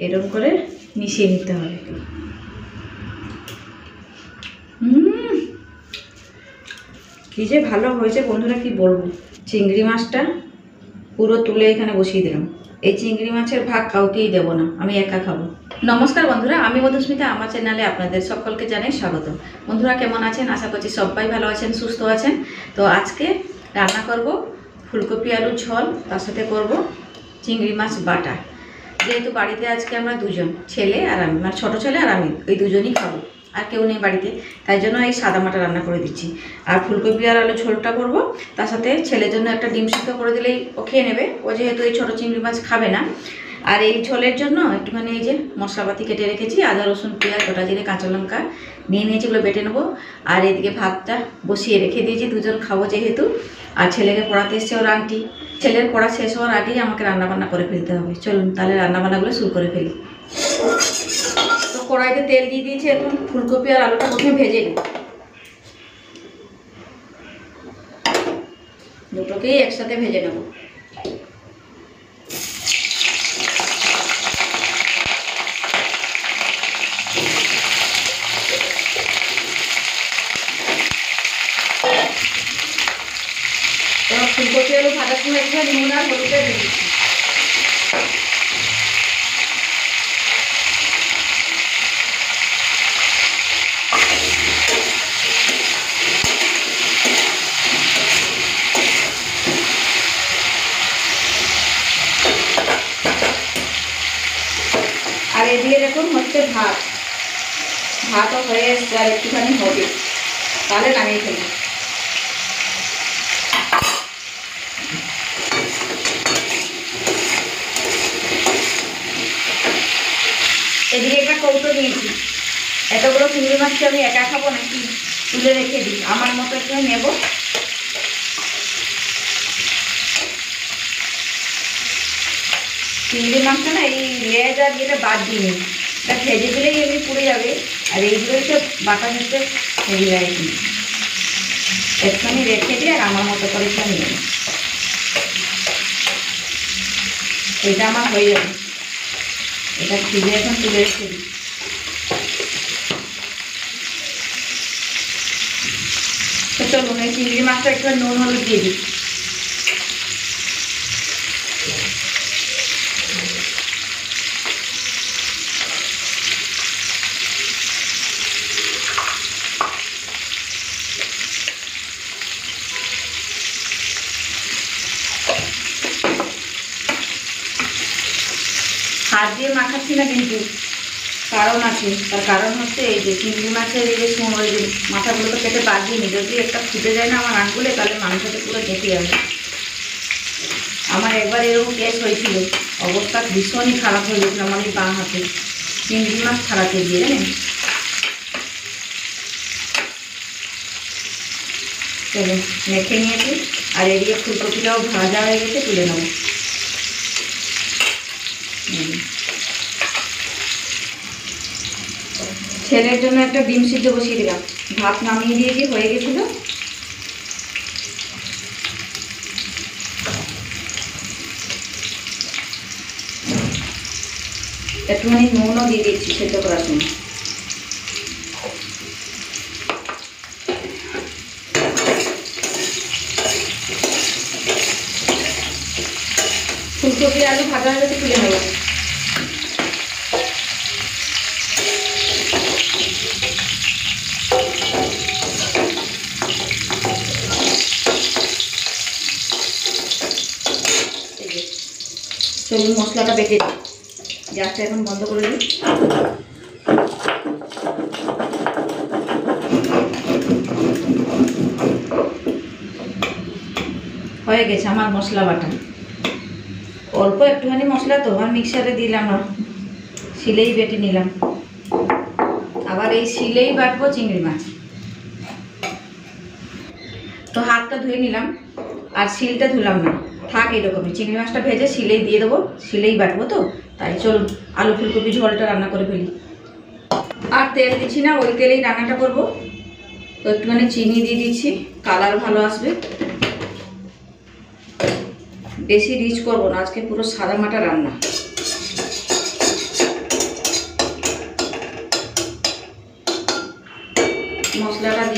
এরকম করে মিশিয়ে নিতে হবে। কি যে ভালো হয়েছে বন্ধুরা, কি বলবো। চিংড়ি মাছটা পুরো তুলে এখানে বসিয়ে দিলাম। এই চিংড়ি মাছের ভাগ কাউকেই দেবো না, আমি একা খাবো। নমস্কার বন্ধুরা, আমি মধুস্মিতা, আমার চ্যানেলে আপনাদের সকলকে জানাই স্বাগত। বন্ধুরা কেমন আছেন? আশা করছি সবাই ভালো আছেন, সুস্থ আছেন। তো আজকে রান্না করব ফুলকপি আলুর ঝোল, তার সাথে করব চিংড়ি মাছ বাটা। যেহেতু বাড়িতে আজকে আমরা দুজন, ছেলে আর আমি, মানে ছোটো ছেলে আর আমি, ওই দুজনই খাবো, আর কেউ নেই বাড়িতে, তাই জন্য এই সাদা মাটা রান্না করে দিচ্ছি। আর ফুলকপি আর আলু ঝোলটা করবো, তার সাথে ছেলের জন্য একটা ডিম সিদ্ধ করে দিলেই ও খেয়ে নেবে, ও যেহেতু এই ছোটো চিংড়ি মাছ খাবে না। আর এই ঝোলের জন্য একটুখানি এই যে মশলাপাতি কেটে রেখেছি, আদা রসুন পেঁয়াজ গোটা জিরে কাঁচা লঙ্কা নিয়ে নিয়েছি, এগুলো বেটে নেবো। আর এদিকে ভাতটা বসিয়ে রেখে দিয়েছি, দুজন খাবো যেহেতু। আর ছেলেকে পড়াতে এসছে ওর আন্টি, ছেলের পড়া শেষ হওয়ার আগেই আমাকে রান্নাবান্না করে ফেলতে হবে। চলুন তাহলে রান্নাবান্নাগুলো শুরু করে ফেলি। তো কড়াইতে তেল দিয়ে দিয়েছি, এখন ফুলকপি আর আলুটা প্রথমে ভেজে নিই, দুটোকেই একসাথে ভেজে নেব। ফুলকপি আলু ভাজার সময় একটু নুন আর হলুদটা দিয়ে দিচ্ছি। আর এদিকে দেখুন হচ্ছে ভাতও হয়ে এসছে, আর একটুখানি হবে, তাহলে নামিয়ে ফেলবো। এদিকে একটা কৌটো নিয়েছি, এতগুলো চিংড়ি মাছকে আমি একা খাবো নাকি, তুলে রেখে দিই, আমার মতো একটু নেব। চিংড়ি মাছটা না এই লেজ আর যেটা বাদ দিই, এটা ভেজে দিলেই এমনি পুড়ে যাবে, আর এইগুলোই তো বাটা হচ্ছে হেভি লাগে। একটুখানি রেখে দিই আর আমার মতো করে একটু নিয়ে নেব, এটা আমার হয়ে যাবে। এটা খুঁজে এখন তুলে রেখে দিই। তো চলুন এই চিংড়ি মাছটা একটু নুন হলুদ দিয়ে দিই। হাত দিয়ে মাখাচ্ছি না কিন্তু, কারণ আছে। তার কারণ হচ্ছে এই যে চিংড়ি মাছের এই যে ওই যে মাথাগুলো তো কেটে বাদ দিয়ে নি, যদি একটা ফুটে যায় না আমার আঙুলে, তাহলে মাংসটা পুরো কেটে যাবে। আমার একবার এরকম কেস হয়েছিল, অবস্থা ভীষণই খারাপ হয়ে গেছিল আমার এই বাঁ হাতে, চিংড়ি মাছ ছাড়াতে গিয়ে, জানেন। চলো মেখে নিয়েছি, আর এদিকে ফুলকপিটাও ভাজা হয়ে গেছে, তুলে নেব। ছেলের জন্য একটা ডিম সিদ্ধ বসিয়ে দিলাম, ভাত নামিয়ে দিয়েছি, হয়ে গেছিল। একটুখানি নুনও দিয়ে দিচ্ছি সেদ্ধ করার সময়। ফুলকপি আলু ভাজা হয়ে গেছে, তুলে নেব। চলুন মশলাটা বেটে দিই, গ্যাসটা এখন বন্ধ করে দিই। হয়ে গেছে আমার মশলা বাটা, অল্প একটুখানি মশলা তো, আর মিক্সারে দিলাম না, শিলেই বেটে নিলাম। আবার এই শিলেই বাটবো চিংড়ি মাছ। তো হাতটা ধুয়ে নিলাম, আর শিলটা ধুলাম না, থাক এরকমই। চিংড়ি মাছটা ভেজে শিলেই দিয়ে দেবো, শিলেই বাটবো তো, তাই চলুন আলু ফুলকপি ঝোলটা রান্না করে ফেলি। আর তেল দিচ্ছি না, ওই তেলেই রান্নাটা করবো। তো একটুখানি চিনি দিয়ে দিচ্ছি, কালার ভালো আসবে। বেশি রিচ করবো না, আজকে পুরো সাদা মাটা রান্না।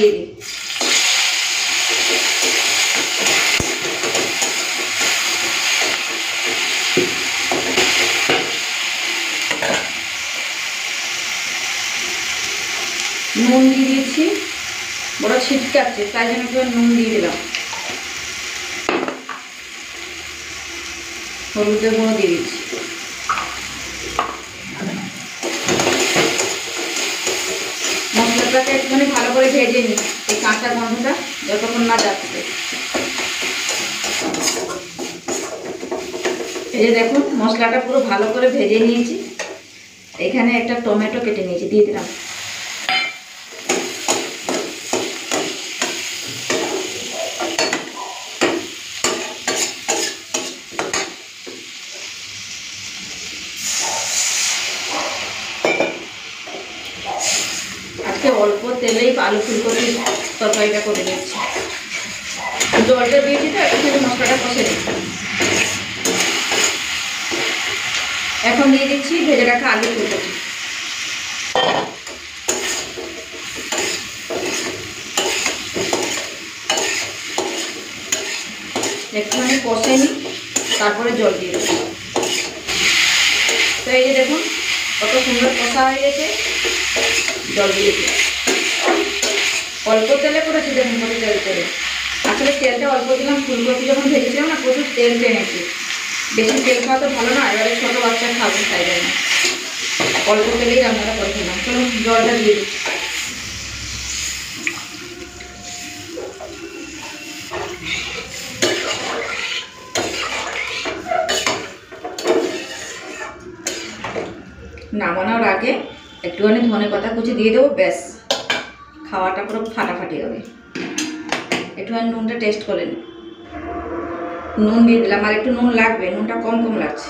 দিয়ে দিই। নুন দিয়ে দিয়েছি, বড় ছিটকাচ্ছে তাই জন্য একটু নুন দিয়ে দিলাম। হলুদের গুঁড়ো দিয়ে দিচ্ছি। মশলাটাকে একটুখানি ভালো করে ভেজে নিই, এই কাঁচা গন্ধটা যতক্ষণ না যাচ্ছে। এই যে দেখুন মশলাটা পুরো ভালো করে ভেজে নিয়েছি। এখানে একটা টমেটো কেটে নিয়েছি, দিয়ে দিলাম। আজকে অল্প তেলেই আলু ফুলকপির তরকারিটা করে নিচ্ছি। জলটা দিয়েছি তো একটু মশলাটা কষে দিচ্ছি। এখন দিয়ে দিচ্ছি ভেজে রাখা আলু ফুলকপি। একটুখানি কষে নিই, তারপরে জল দিয়ে দেবো। তো এই যে দেখুন কত সুন্দর কষা হয়ে গেছে, জল দিয়ে দিই। অল্প তেলে করেছি, দেখুন কত তেল তেলে। আসলে তেলটা অল্প দিলাম, ফুলকপি যখন ভেজেছিলাম না প্রচুর তেল টেনেছি। বেশি তেল খাওয়া তো ভালো না, এবারে ছোটো বাচ্চা খাবে তাই জন্য অল্প তেলেই রান্নাটা করেছিলাম। চলুন জলটা দিয়ে দিই। নামানোর আগে একটুখানি ধনেপাতা কুচি দিয়ে দেবো, ব্যাস খাওয়াটা পুরো ফাটাফাটি হবে। একটুখানি নুনটা টেস্ট করে নিই। নুন দিয়ে দিলাম, আর একটু নুন লাগবে, নুনটা কম কম লাগছে।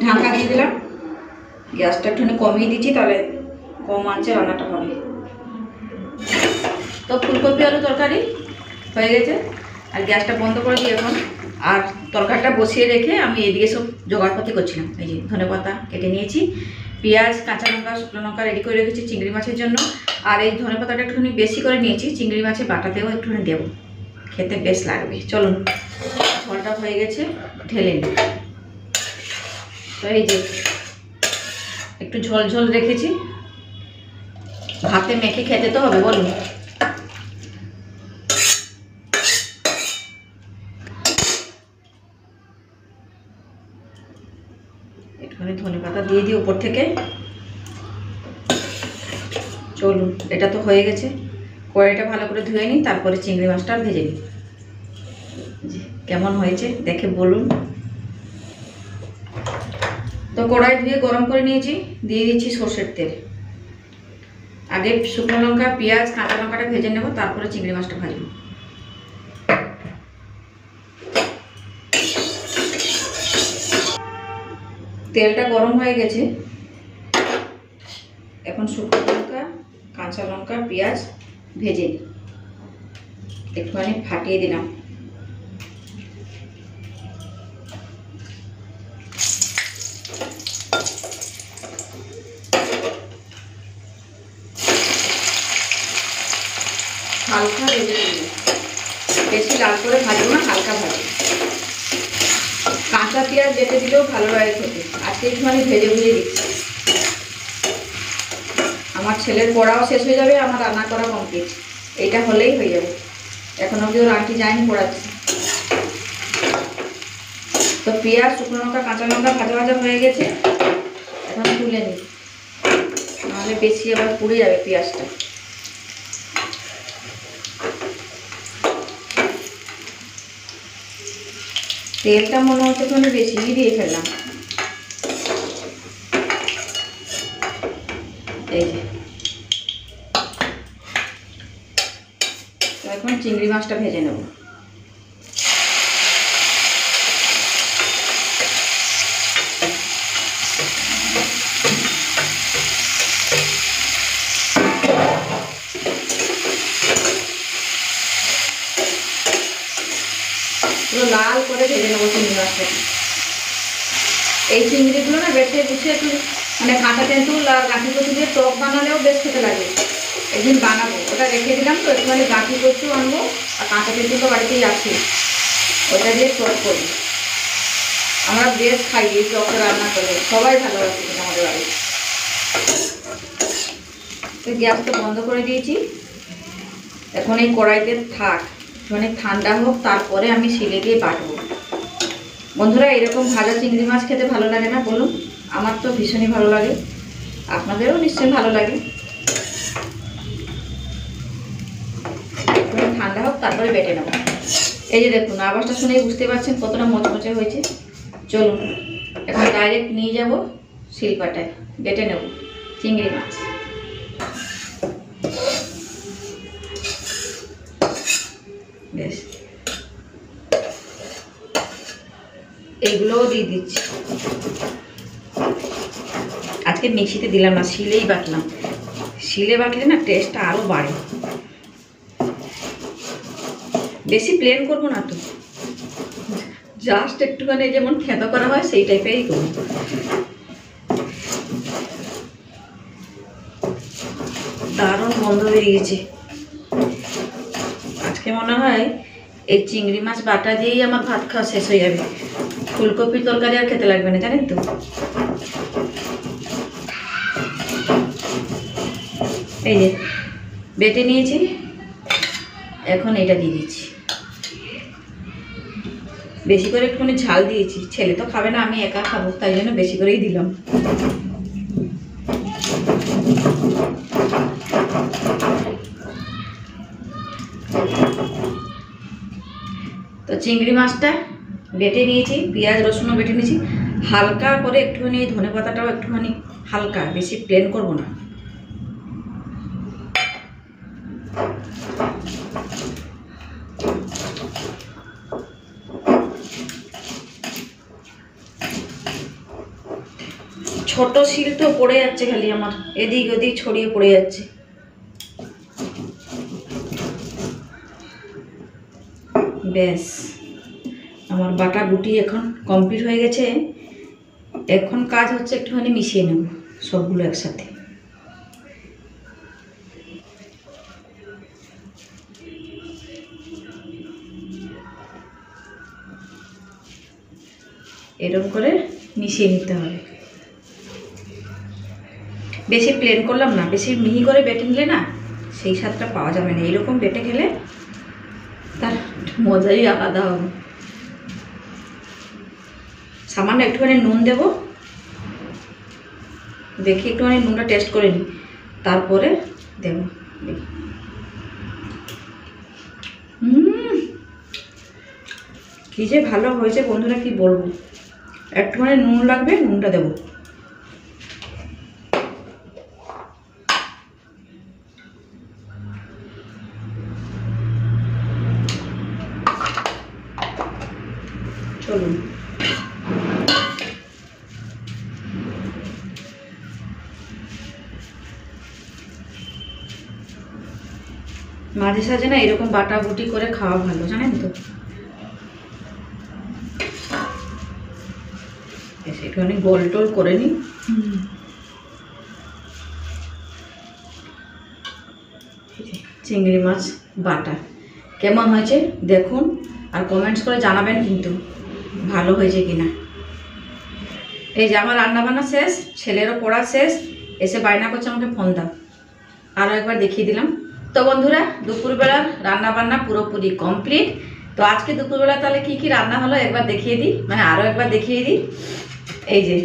ঢাকা দিয়ে দিলাম, গ্যাসটা একটুখানি কমিয়ে দিচ্ছি, তাহলে কম আঁচে রান্নাটা হবে। তো ফুলকপি আলু তরকারি হয়ে গেছে, আর গ্যাসটা বন্ধ করে দিই এখন। আর তরকারিটা বসিয়ে রেখে আমি এদিকে সব জোগাড়পাতি করছিলাম। এই যে ধনেপাতা কেটে নিয়েছি, পেঁয়াজ, কাঁচা লঙ্কা, শুকনো লঙ্কা রেডি করে রেখেছি চিংড়ি মাছের জন্য। আর এই ধনেপাতাটা একটুখানি বেশি করে নিয়েছি, চিংড়ি মাছের বাটাতেও একটুখানি দেবো, খেতে বেশ লাগবে। চলুন ঝোলটা হয়ে গেছে, ঢেলে নিই। তো এই যে একটু ঝোল ঝোল রেখেছি, ভাতে মেখে খেতে তো হবে বলুন। একটুখানি ধনেপাতা দিয়ে দিই উপর থেকে। চলুন এটা তো হয়ে গেছে, কড়াইটা ভালো করে ধুয়ে নিই, তারপরে চিংড়ি মাছটা ভেজে নিই। কেমন হয়েছে দেখে বলুন। তো কড়াই ধুয়ে গরম করে নিয়েছি, দিয়ে দিচ্ছি সর্ষের তেল। আগে শুকনো লঙ্কা, পেঁয়াজ, কাঁচা লঙ্কাটা ভেজে নেব, তারপরে চিংড়ি মাছটা ভাজবো। তেলটা গরম হয়ে গেছে, এখন শুকনো লঙ্কা, কাঁচা লঙ্কা, পেঁয়াজ ভেজে নিই। একটুখানি ফাটিয়ে দিলাম। হালকা ভেজে দিই, বেশি লাল করে ভাজবো না, হালকা ভাজবো। কাঁচা পেঁয়াজ বেটে দিলেও ভালো লাগে খেতে। আজকে একটুখানি ভেজে ভেজে দিচ্ছি। আমার ছেলের পড়াও শেষ হয়ে যাবে, আমার রান্না করা কমপ্লিট। এইটা হলেই হয়ে যাবে। এখন অবধি ওর আন্টি যায়নি পড়াচ্ছি। তো পেঁয়াজ, শুকনো লঙ্কা, কাঁচা লঙ্কা ভাজা ভাজা হয়ে গেছে, এখন তুলে নিই, নাহলে বেশি আবার পুড়ে যাবে পেঁয়াজটা। তেলটা মনে হচ্ছে কোনো বেশি দিয়ে ফেললাম। এই যে এখন চিংড়ি মাছটা ভেজে নেব। পুরো লাল করে ভেজে নেবো চিংড়ি মাছটাকে। এই চিংড়িগুলো না বেছে গুছিয়ে একটু মানে কাঁটা তেঁতুল আর গাঁঠি কচু দিয়ে টক বানালেও বেশ খেতে লাগে। একদিন বানাবো, ওটা রেখে দিলাম তো, একটুখানি গাঁঠি কচু আনবো আর কাঁটা তেঁতুল তো বাড়িতেই আছে, ওটা দিয়ে টক করি। আমরা বেশ খাই এই টক রান্না করে, সবাই ভালোবাসি আমাদের বাড়ি। গ্যাসটা বন্ধ করে দিয়েছি, এখন এই কড়াইতে থাক, মানে ঠান্ডা হোক, তারপরে আমি শিলে দিয়ে বাটবো। বন্ধুরা, এরকম ভাজা চিংড়ি মাছ খেতে ভালো লাগে না বলুন? আমার তো ভীষণই ভালো লাগে, আপনাদেরও নিশ্চয়ই ভালো লাগে। ঠান্ডা হোক, তারপরে বেটে নেব। এই যে দেখুন, আওয়াজটা শুনেই বুঝতে পারছেন কতটা মচমচে হয়েছে। চলুন এখন ডাইরেক্ট নিয়ে যাব শিলপাটায়, বেটে নেব চিংড়ি মাছ। বেশ, এইগুলোও দিয়ে দিচ্ছি। আজকে মিক্সিতে দিলাম না, শিলেই বাটলাম। শিলে বাটলে না টেস্টটা আরও বাড়ে। বেশি প্লেন করবো না তো, জাস্ট একটুখানি যেমন থেঁতো করা হয় সেই টাইপেরই করবো। দারুণ গন্ধ বেরিয়েছে। আজকে মনে হয় এই চিংড়ি মাছ বাটা দিয়েই আমার ভাত খাওয়া শেষ হয়ে যাবে। ফুলকপির তরকারি আর খেতে লাগবে না, জানেন তো। এই যে বেটে নিয়েছি, এখন এটা দিয়ে দিচ্ছি। বেশি করে একটুখানি ঝাল দিয়েছি, ছেলে তো খাবে না, আমি একা খাবো, তাই জন্য বেশি করেই দিলাম। তো চিংড়ি মাছটা বেটে নিয়েছি, পেঁয়াজ রসুনও বেটে নিয়েছি, হালকা করে একটুখানি ধনে পাতাটাও একটুখানি হালকা, বেশি প্লেন করব না। ছোট শিল তো পড়ে যাচ্ছে খালি আমার, এদিক ওদিক ছড়িয়ে পড়ে যাচ্ছে। ব্যাস, আমার বাটা বুটি এখন কমপ্লিট হয়ে গেছে। এখন কাজ হচ্ছে একটুখানি মিশিয়ে নেব সবগুলো একসাথে। এরকম করে মিশিয়ে নিতে হবে। বেশি প্লেন করলাম না, বেশি মিহি করে বেটে নিলে না সেই স্বাদটা পাওয়া যাবে না। এইরকম বেটে খেলে তার মজাই আলাদা হবে। সামান্য একটুখানি নুন দেব, দেখি একটুখানি নুনটা টেস্ট করে নিই, তারপরে দেব। কি যে ভালো হয়েছে বন্ধুরা, কি বলবো। একটুখানি নুন লাগবে, নুনটা দেবো। চলুন, মাঝে সাঝে না এরকম বাটা বুটি করে খাওয়া ভালো, জানেন তো। একটুখানি গোল টোল করে নিই। চিংড়ি মাছ বাটা কেমন হয়েছে দেখুন, আর কমেন্টস করে জানাবেন কিন্তু ভালো হয়েছে কিনা। এই যে আমার রান্নাবান্না শেষ, ছেলেরও পড়া শেষ, এসে বায়না করছে আমাকে ফোন দাও। আরও একবার দেখিয়ে দিলাম। তো বন্ধুরা, দুপুরবেলার রান্নাবান্না পুরোপুরি কমপ্লিট। তো আজকে দুপুরবেলা তাহলে কি কি রান্না হলো একবার দেখিয়ে দিই, মানে আরও একবার দেখিয়ে দিই। এই যে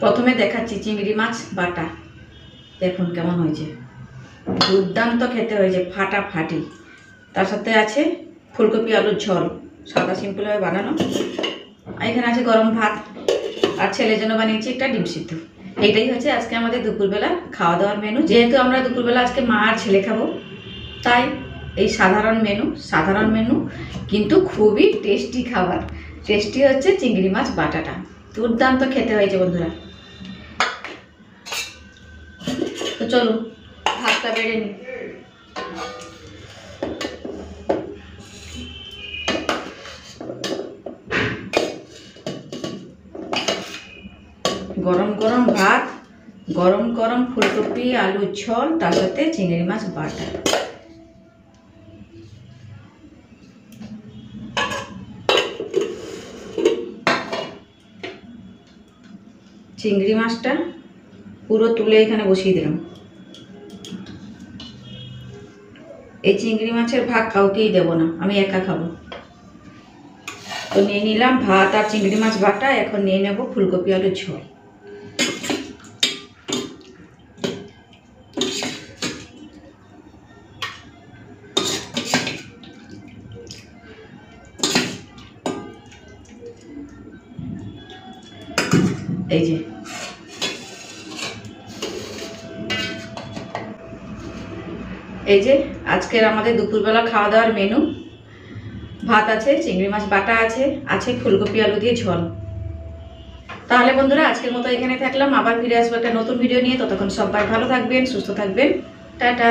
প্রথমে দেখাচ্ছি চিংড়ি মাছ বাটা, দেখুন কেমন হয়েছে, দুর্দান্ত খেতে হয়েছে, ফাটাফাটি। তার সাথে আছে ফুলকপি আলুর ঝোল, সাদা সিম্পলভাবে বানানো। আর এখানে আছে গরম ভাত, আর ছেলের জন্য বানিয়েছি একটা ডিম সিদ্ধ। এইটাই হচ্ছে আজকে আমাদের দুপুরবেলা খাওয়া দাওয়ার মেনু। যেহেতু আমরা দুপুরবেলা আজকে মা আর ছেলে খাবো, তাই এই সাধারণ মেনু কিন্তু খুবই টেস্টি খাবার। টেস্টি হচ্ছে চিংড়ি মাছ বাটাটা, দুর্দান্ত খেতে হয়েছে বন্ধুরা। তো চলুন ভাতটা বেড়ে নিই। গরম গরম ভাত, গরম গরম ফুলকপি আলুর ঝোল, তার সাথে চিংড়ি মাছ বাটা। চিংড়ি মাছটা পুরো তুলে এখানে বসিয়ে দিলাম। এই চিংড়ি মাছের ভাগ কাউকেই দেবো না, আমি একা খাবো। তো নিয়ে নিলাম ভাত আর চিংড়ি মাছ বাটা। এখন নিয়ে নেব ফুলকপি আলুর ঝোল। এই যে আজকের আমাদের দুপুরবেলা খাওয়া দাওয়ার মেনু। ভাত আছে, চিংড়ি মাছ বাটা আছে, আছে ফুলকপি আলু দিয়ে ঝোল। তাহলে বন্ধুরা আজকের মতো এখানে থাকলাম, আবার ফিরে আসবো একটা নতুন ভিডিও নিয়ে। ততক্ষণ সবাই ভালো থাকবেন, সুস্থ থাকবেন, টাটা।